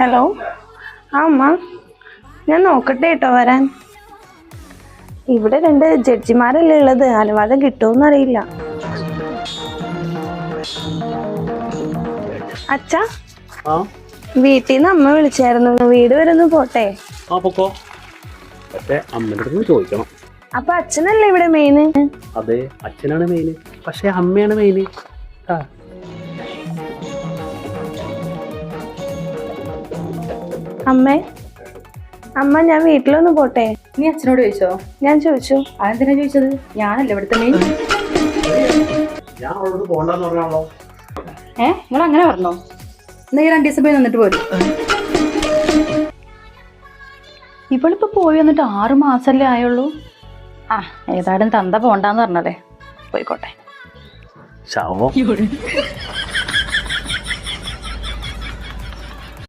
Hello ആ അമ്മ, ഞാൻ നോക്കട്ടെ കേട്ടോ വരാൻ. ഇവിടെ 2 ജഡ്ജിമാരല്ലേ ഉള്ളത്, അനുവാദം കിട്ടുമെന്നറിയില്ല. അച്ഛാ, വീട്ടിൽ നിന്ന് അമ്മ വിളിച്ചായിരുന്നു, വീട് വരെ ഒന്ന് പോട്ടെ. ചോദിക്കണം. അപ്പൊ അച്ഛനല്ലേ ഇവിടെ മെയിന്? അതെ, അച്ഛനാണ് മെയിന്, പക്ഷെ അമ്മയാണ് മെയിന്. അമ്മേ, അമ്മ ഞാൻ വീട്ടിലൊന്ന് പോട്ടെ. നീ അച്ഛനോട് ചോദിച്ചോ? ഞാൻ ചോദിച്ചു. അതെന്തിനാ ചോദിച്ചത്? ഞാനല്ലേ ഇവിടുത്തെ മെയിൻ. നിങ്ങൾ അങ്ങനെ പറഞ്ഞോ? എന്നാ ഈ 2 ദിവസം പോയി നിന്നിട്ട് പോരും. ഇവളിപ്പോ പോയി വന്നിട്ട് 6 മാസല്ലേ ആയുള്ളൂ. ആ, ഏതായാലും തന്ത പോണ്ടാന്ന് പറഞ്ഞല്ലേ, പോയിക്കോട്ടെ. ശവം.